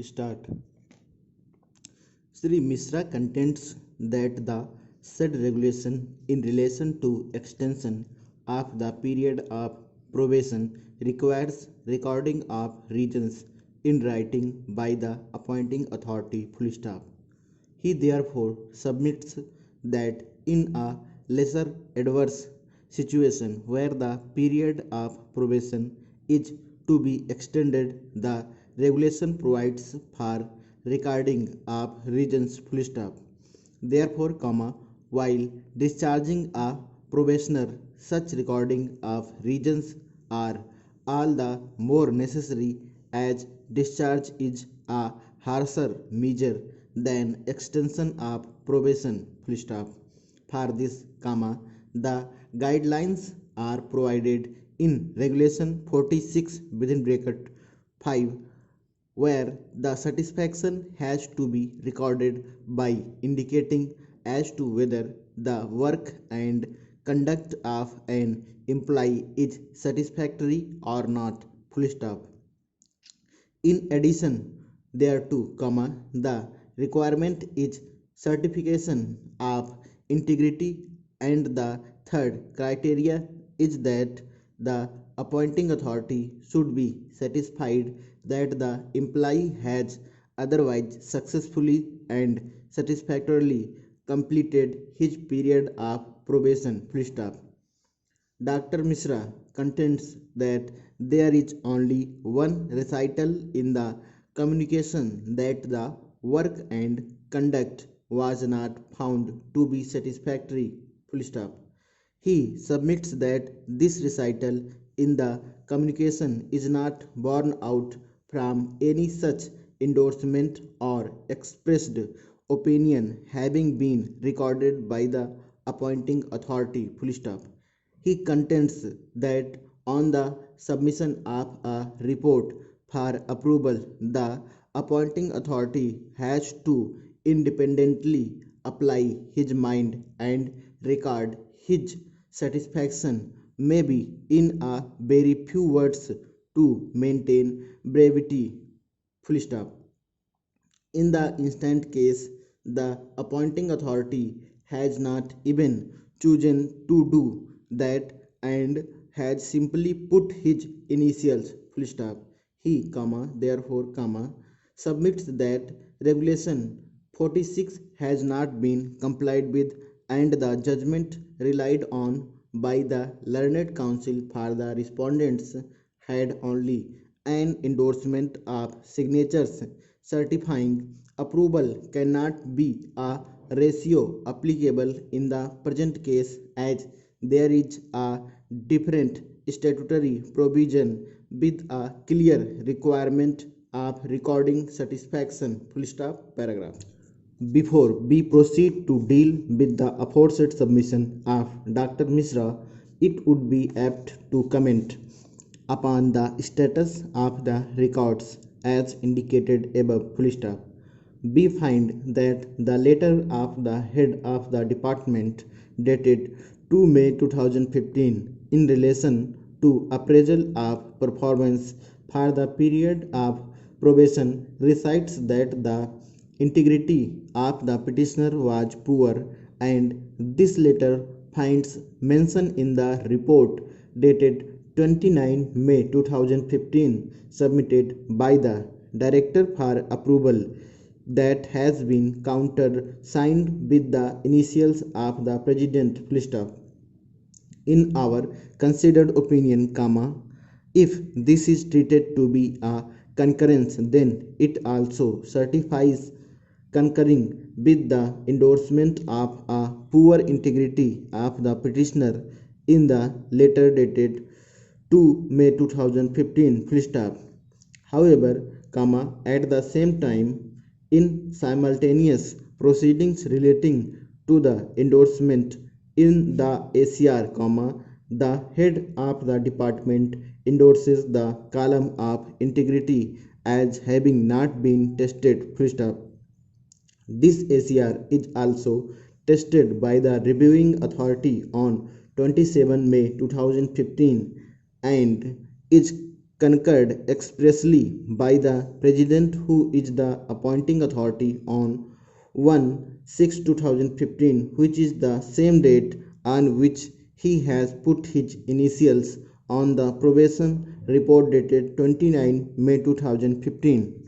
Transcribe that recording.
Start. Sri Mishra contends that the said regulation in relation to extension of the period of probation requires recording of reasons in writing by the appointing authority. Full stop. He therefore submits that in a lesser adverse situation where the period of probation is to be extended, the regulation provides for recording of reasons. Full stop. Therefore, while discharging a probationer, such recording of reasons are all the more necessary as discharge is a harsher measure than extension of probation. Full stop. For this, the guidelines are provided in Regulation 46 within bracket 5, where the satisfaction has to be recorded by indicating as to whether the work and conduct of an employee is satisfactory or not. Full stop. In addition thereto, the requirement is certification of integrity, and the third criteria is that the appointing authority should be satisfied that the employee has otherwise successfully and satisfactorily completed his period of probation. Full stop. Dr. Mishra contends that there is only one recital in the communication that the work and conduct was not found to be satisfactory. Full stop. He submits that this recital in the communication is not borne out from any such endorsement or expressed opinion having been recorded by the appointing authority. Full stop. He contends that on the submission of a report for approval, the appointing authority has to independently apply his mind and record his satisfaction, maybe in a very few words, to maintain brevity. Full stop. In the instant case, the appointing authority has not even chosen to do that and has simply put his initials. Full stop. He, therefore, submits that regulation 46 has not been complied with, and the judgment relied on by the learned counsel for the respondents had only an endorsement of signatures certifying approval cannot be a ratio applicable in the present case, as there is a different statutory provision with a clear requirement of recording satisfaction. Full stop. Paragraph. Before we proceed to deal with the aforesaid submission of Dr. Mishra, it would be apt to comment upon the status of the records as indicated above. Full stop. We find that the letter of the head of the department dated 2 May 2015 in relation to appraisal of performance for the period of probation recites that the integrity of the petitioner was poor, and this letter finds mention in the report dated 29 May 2015 submitted by the director for approval that has been countersigned with the initials of the president. Full stop. In our considered opinion, if this is treated to be a concurrence, then it also certifies concurring with the endorsement of a poor integrity of the petitioner in the letter dated 2 May 2015. Full stop. However, at the same time, in simultaneous proceedings relating to the endorsement in the ACR, the head of the department endorses the column of integrity as having not been tested. Full stop. This ACR is also tested by the reviewing authority on 27 May 2015 and is concurred expressly by the President, who is the appointing authority, on 1/6/2015, which is the same date on which he has put his initials on the probation report dated 29 May 2015.